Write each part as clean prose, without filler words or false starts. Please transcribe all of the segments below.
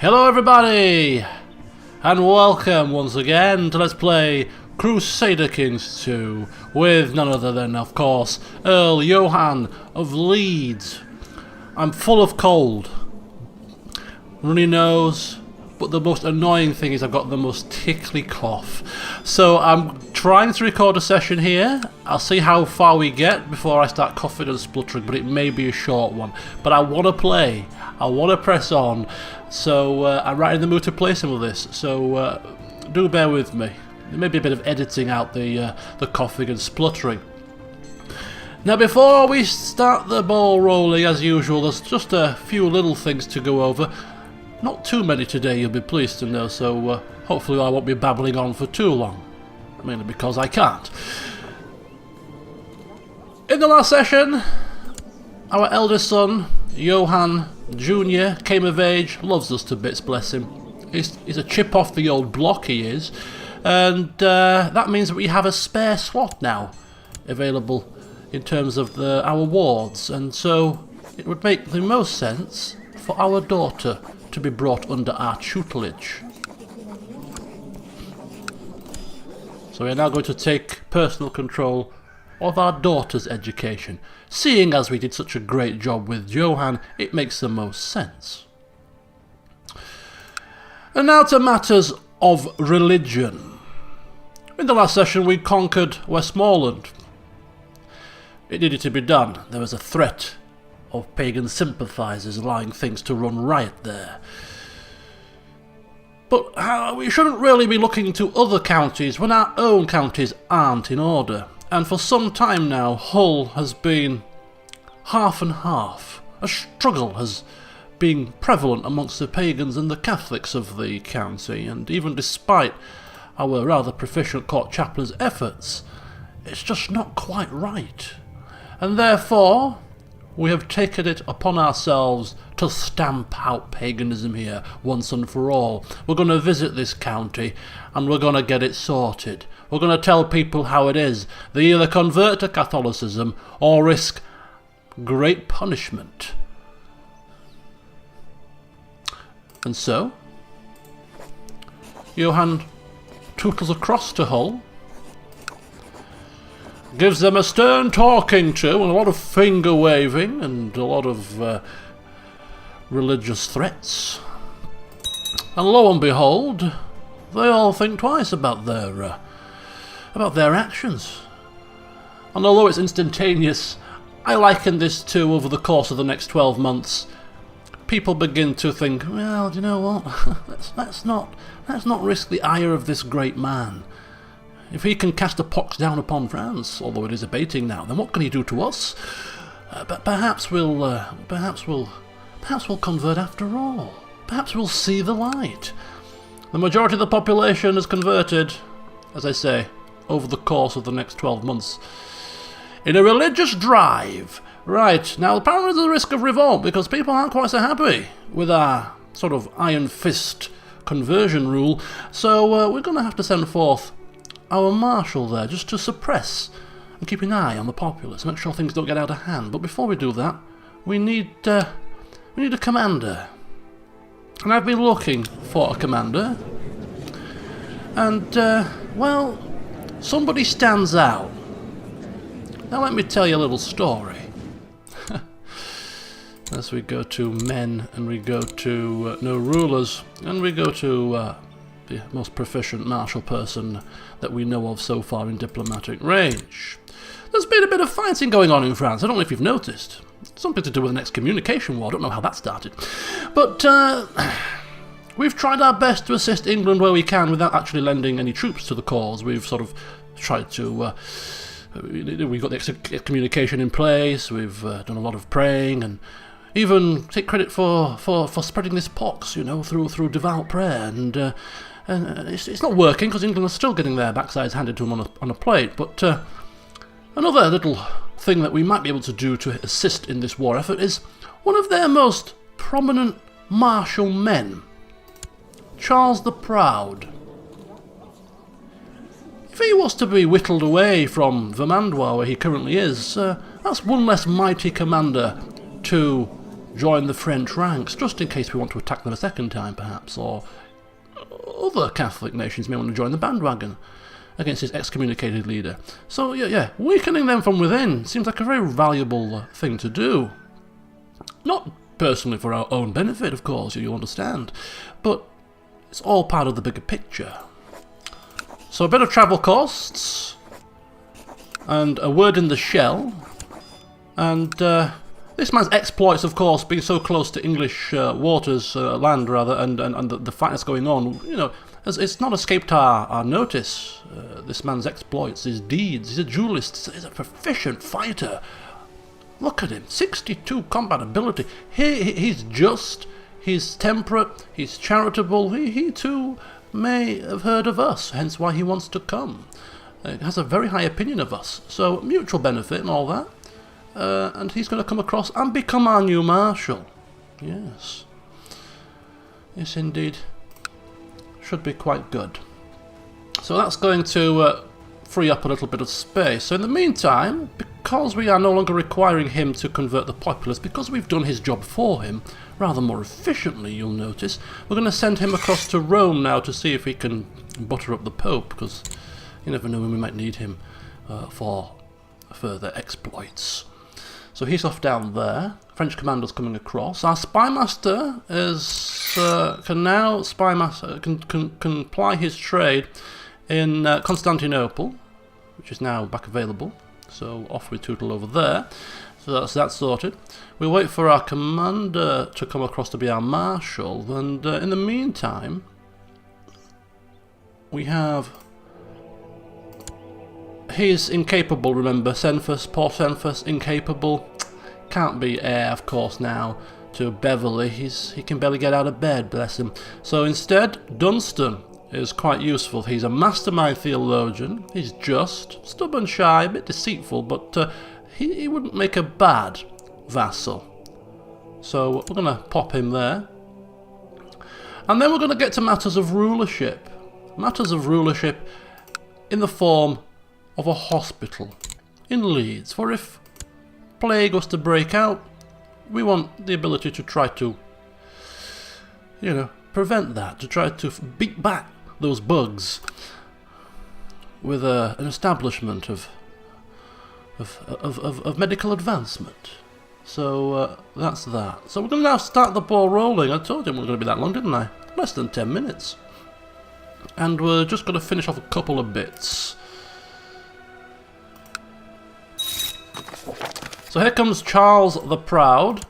Hello everybody, and welcome once again to Let's Play Crusader Kings 2 with none other than, of course, Earl Johann of Leeds. I'm full of cold, runny nose, but the most annoying thing is I've got the most tickly cough. So I'm trying to record a session here. I'll see how far we get before I start coughing and spluttering, but it may be a short one. But I want to play, I want to press on, so I'm right in the mood to play some of this. So do bear with me. There may be a bit of editing out the coughing and spluttering. Now before we start the ball rolling as usual, there's just a few little things to go over. Not too many today, you'll be pleased to know, so hopefully I won't be babbling on for too long. Mainly because I can't. In the last session, our eldest son, Johann Jr., came of age, loves us to bits, bless him. He's a chip off the old block, he is. And that means that we have a spare slot now available in terms of our wards. And so it would make the most sense for our daughter to be brought under our tutelage. So we are now going to take personal control of our daughter's education. Seeing as we did such a great job with Johann, it makes the most sense. And now to matters of religion. In the last session we conquered Westmoreland. It needed to be done. There was a threat of pagan sympathisers allowing things to run riot there. But we shouldn't really be looking to other counties when our own counties aren't in order. And for some time now, Hull has been half and half. A struggle has been prevalent amongst the pagans and the Catholics of the county, and even despite our rather proficient court chaplain's efforts, it's just not quite right. And therefore, we have taken it upon ourselves to stamp out paganism here once and for all. We're going to visit this county and we're going to get it sorted. We're going to tell people how it is. They either convert to Catholicism or risk great punishment. And so, Johann tootles across to Hull, gives them a stern talking to and a lot of finger waving and a lot of religious threats. And lo and behold, they all think twice about their actions. And although it's instantaneous, I liken this to over the course of the next 12 months. People begin to think, well, do you know what? let's not risk the ire of this great man. If he can cast a pox down upon France, although it is abating now, then what can he do to us? But perhaps we'll convert after all. Perhaps we'll see the light. The majority of the population is converted, as I say, over the course of the next 12 months. In a religious drive. Right, now apparently there's a risk of revolt because people aren't quite so happy with our sort of iron fist conversion rule. So we're going to have to send forth our marshal there just to suppress and keep an eye on the populace, make sure things don't get out of hand. But before we do that, we need a commander. And I've been looking for a commander. And, well, somebody stands out. Now let me tell you a little story. As we go to men, and we go to no rulers, and we go to the most proficient martial person that we know of so far in diplomatic range. There's been a bit of fighting going on in France. I don't know if you've noticed. Something to do with an excommunication war. I don't know how that started. But we've tried our best to assist England where we can without actually lending any troops to the cause. We've sort of tried to... we've got the excommunication in place. We've done a lot of praying and even take credit for spreading this pox, you know, through devout prayer. And it's not working because England are still getting their backsides handed to them on a plate. But another little thing that we might be able to do to assist in this war effort is one of their most prominent martial men, Charles the Proud. If he was to be whittled away from Vermandois, where he currently is, that's one less mighty commander to join the French ranks, just in case we want to attack them a second time, perhaps, or other Catholic nations may want to join the bandwagon against his excommunicated leader. So, yeah, weakening them from within seems like a very valuable thing to do. Not personally for our own benefit, of course, you understand, but it's all part of the bigger picture. So a bit of travel costs, and a word in the shell, and this man's exploits, of course, being so close to English waters, land rather, and the fight that's going on, you know, it's not escaped our notice. This man's exploits, his deeds. He's a duelist. He's a proficient fighter. Look at him, 62 combat ability. He's just, he's temperate, he's charitable. He too may have heard of us, hence why he wants to come. He has a very high opinion of us. So mutual benefit and all that. And he's going to come across and become our new marshal. Yes. Yes, indeed. Should be quite good. So that's going to free up a little bit of space. So in the meantime, because we are no longer requiring him to convert the populace, because we've done his job for him, rather more efficiently, you'll notice, we're going to send him across to Rome now to see if he can butter up the Pope, because you never know when we might need him for further exploits. So he's off down there. French commando's coming across. Our spymaster is can ply his trade in Constantinople, which is now back available. So off we tootle over there. So that's that sorted. We wait for our commander to come across to be our marshal, and in the meantime, we have. He's incapable, remember, Senfus, poor Senfus, incapable. Can't be heir, of course, now to Beverley. He can barely get out of bed, bless him. So instead, Dunstan is quite useful. He's a mastermind theologian. He's just, stubborn, shy, a bit deceitful, but he wouldn't make a bad vassal. So we're going to pop him there. And then we're going to get to matters of rulership. Matters of rulership in the form of a hospital in Leeds, for if plague was to break out, we want the ability to try to, you know, prevent that, to try to beat back those bugs with an establishment of medical advancement. So that's that. So we're going to now start the ball rolling. I told you it wasn't going to be that long, didn't I? Less than 10 minutes. And we're just going to finish off a couple of bits. So here comes Charles the Proud.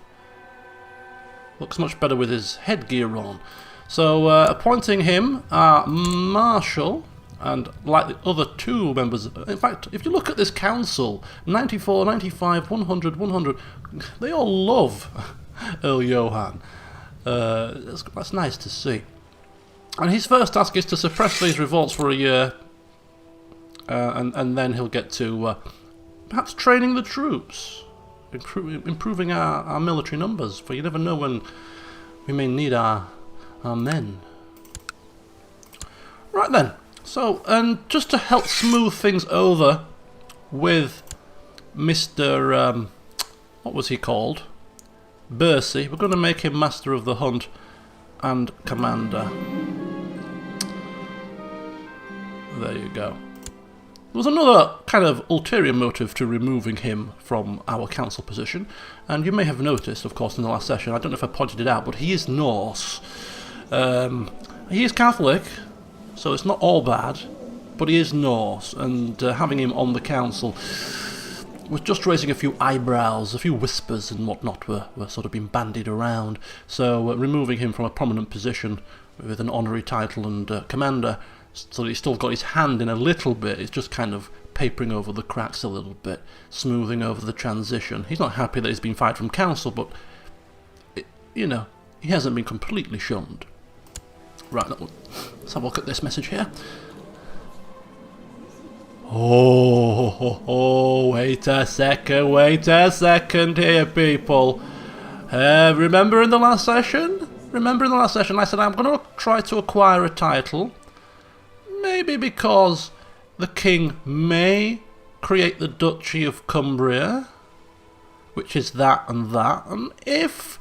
Looks much better with his headgear on. So appointing him our marshal, and like the other two members, in fact, if you look at this council, 94, 95, 100, 100, they all love Earl Johann. That's nice to see. And his first task is to suppress these revolts for a year, and then he'll get to perhaps training the troops. Improving our military numbers, for you never know when we may need our men. Right then, so, and just to help smooth things over with Mr. What was he called? Bercy, we're going to make him Master of the Hunt and Commander. There you go. There was another kind of ulterior motive to removing him from our council position, and you may have noticed, of course, in the last session, I don't know if I pointed it out, but he is Norse. He is Catholic, so it's not all bad, but he is Norse, and having him on the council was just raising a few eyebrows, a few whispers and whatnot were sort of being bandied around, so removing him from a prominent position with an honorary title and commander, so that he's still got his hand in a little bit. It's just kind of papering over the cracks a little bit, smoothing over the transition. He's not happy that he's been fired from council, but, you know, he hasn't been completely shunned. Right, let's have a look at this message here. Oh, wait a second here, people. Remember in the last session? I said I'm going to try to acquire a title. Maybe because the king may create the Duchy of Cumbria, which is that, and if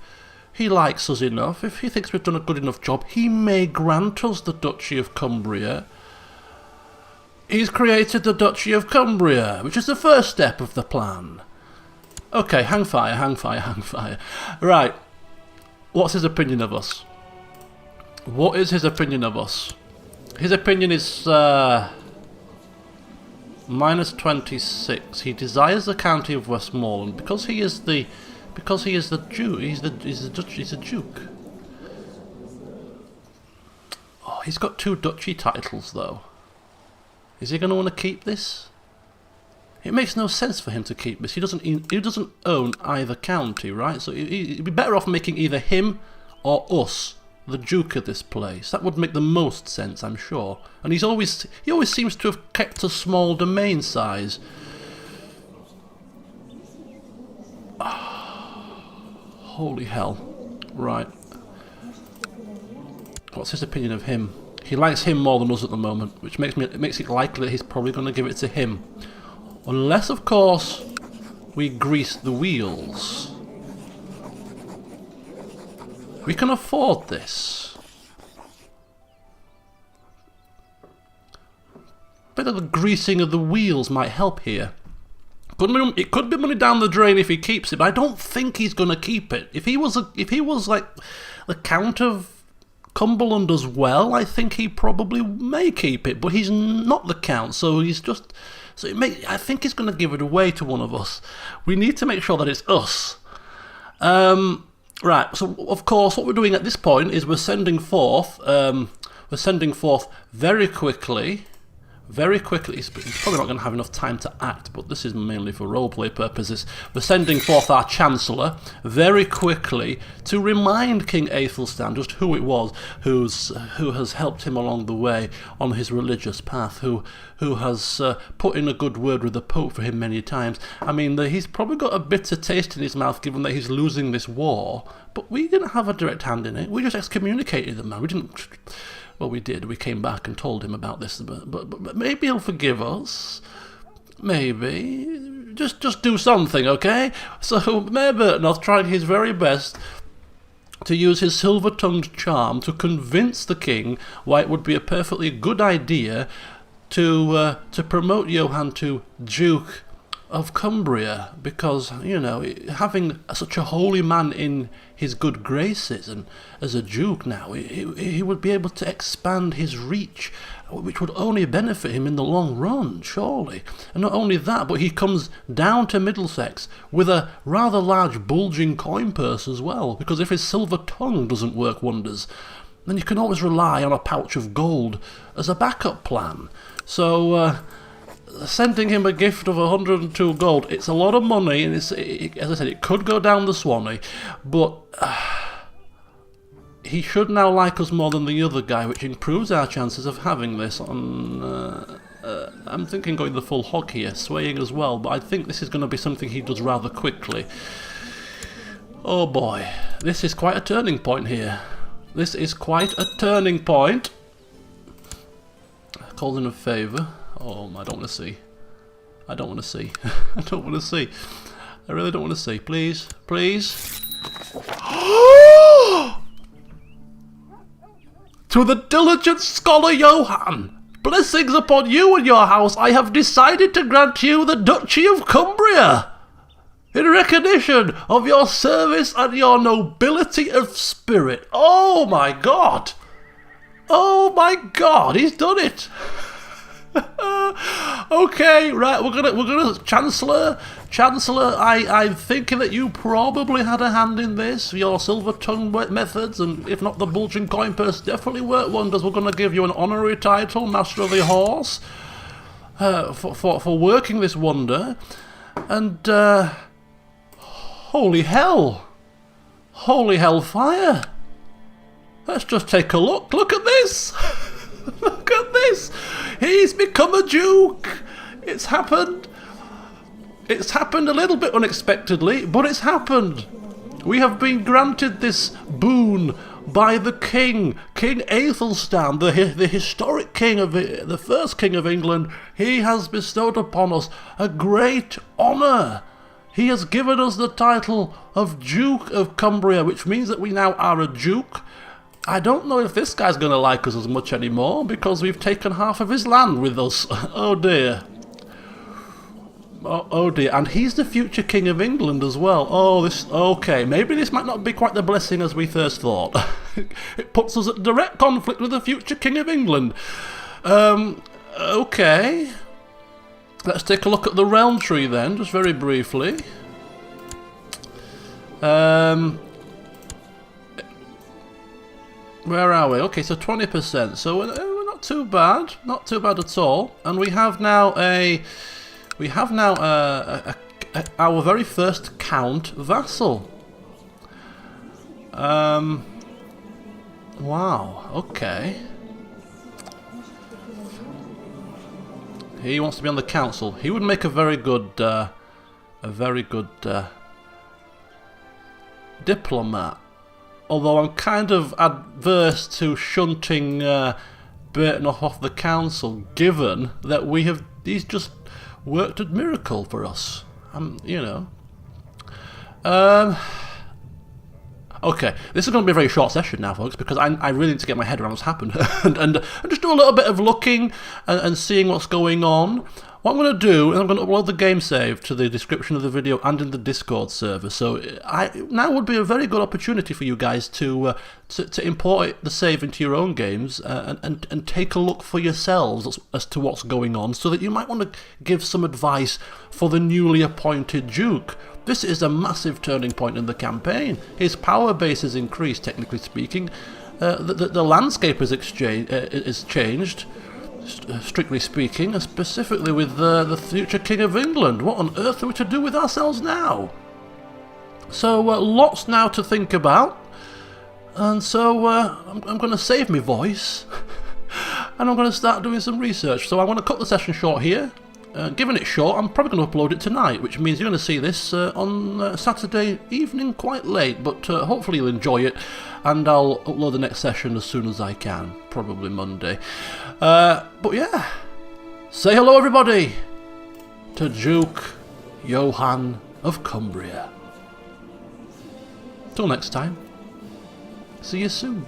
he likes us enough, if he thinks we've done a good enough job, he may grant us the Duchy of Cumbria. He's created the Duchy of Cumbria, which is the first step of the plan. Okay, hang fire, hang fire, hang fire. Right, what's his opinion of us? What is his opinion of us? His opinion is minus 26. He desires the county of Westmoreland because he is the Duke. He's a Duke. Oh, he's got 2 duchy titles though. Is he going to want to keep this? It makes no sense for him to keep this. He doesn't own either county, right? So he'd be better off making either him or us the Duke of this place. That would make the most sense, I'm sure. And he always seems to have kept a small domain size. Holy hell. Right. What's his opinion of him? He likes him more than us at the moment, which makes it likely that he's probably going to give it to him. Unless, of course, we grease the wheels. We can afford this. Bit of the greasing of the wheels might help here. It could be money down the drain if he keeps it, but I don't think he's going to keep it. If he was like the Count of Cumberland as well, I think he probably may keep it, but he's not the Count, so he's just... I think he's going to give it away to one of us. We need to make sure that it's us. Right, so of course what we're doing at this point is we're sending forth very quickly. He's probably not going to have enough time to act, but this is mainly for roleplay purposes. We're sending forth our Chancellor very quickly to remind King Aethelstan just who it was who has helped him along the way on his religious path, who has put in a good word with the Pope for him many times. I mean, he's probably got a bitter taste in his mouth given that he's losing this war, but we didn't have a direct hand in it. We just excommunicated the man. We didn't... Well, we did. We came back and told him about this, but maybe he'll forgive us. Maybe. Just do something, okay? So Mayor Bertnoth tried his very best to use his silver-tongued charm to convince the king why it would be a perfectly good idea to promote Johann to Duke of Cumbria, because, you know, having such a holy man in his good graces and as a duke now, he would be able to expand his reach, which would only benefit him in the long run, surely. And not only that, but he comes down to Middlesex with a rather large bulging coin purse as well, because if his silver tongue doesn't work wonders, then you can always rely on a pouch of gold as a backup plan. So, sending him a gift of 102 gold, it's a lot of money, and as I said, it could go down the Swanee, but he should now like us more than the other guy, which improves our chances of having this on... I'm thinking going the full hog here, swaying as well, but I think this is going to be something he does rather quickly. Oh boy, this is quite a turning point here. This is quite a turning point. Called in a favour. Oh, I don't want to see. I don't want to see. I don't want to see. I really don't want to see. Please. Please. To the diligent scholar Johann, blessings upon you and your house, I have decided to grant you the Duchy of Cumbria, in recognition of your service and your nobility of spirit. Oh my God! Oh my God, he's done it! Okay, right, we're gonna Chancellor, I'm thinking that you probably had a hand in this. Your silver tongue methods, and if not the bulging coin purse, definitely worked wonders. We're gonna give you an honorary title, Master of the Horse, for working this wonder. And holy hell, holy hellfire! Let's just take a look. Look at this. Look at this! He's become a duke! It's happened! It's happened a little bit unexpectedly, but it's happened! We have been granted this boon by the king, King Aethelstan, the historic king of the first king of England. He has bestowed upon us a great honour. he has given us the title of Duke of Cumbria, which means that we now are a duke. I don't know if this guy's going to like us as much anymore, because we've taken half of his land with us. Oh dear. Oh dear, and he's the future King of England as well. Oh, okay, maybe this might not be quite the blessing as we first thought. It puts us at direct conflict with the future King of England. Okay. Let's take a look at the realm tree then, just very briefly. Where are we? Okay, so 20%, so we're not too bad. Not too bad at all. And we have now our very first Count vassal. Wow, okay. He wants to be on the council. He would make a very good diplomat. Although I'm kind of adverse to shunting Bertnoff off the council, given that he's just worked a miracle for us. You know. Okay, this is going to be a very short session now, folks, because I really need to get my head around what's happened and just do a little bit of looking and seeing what's going on. What I'm going to do is I'm going to upload the game save to the description of the video and in the Discord server. So now would be a very good opportunity for you guys to import the save into your own games and take a look for yourselves as to what's going on, so that you might want to give some advice for the newly appointed Duke. This is a massive turning point in the campaign. His power base has increased, technically speaking. The landscape is changed, strictly speaking, specifically with the future King of England. What on earth are we to do with ourselves now? So lots now to think about. And so I'm going to save my voice and I'm going to start doing some research. So I want to cut the session short here. Given it short, I'm probably going to upload it tonight, which means you're going to see this on Saturday evening quite late, but hopefully you'll enjoy it, and I'll upload the next session as soon as I can, probably Monday. But yeah, say hello everybody to Duke Johann of Cumbria. Till next time, see you soon.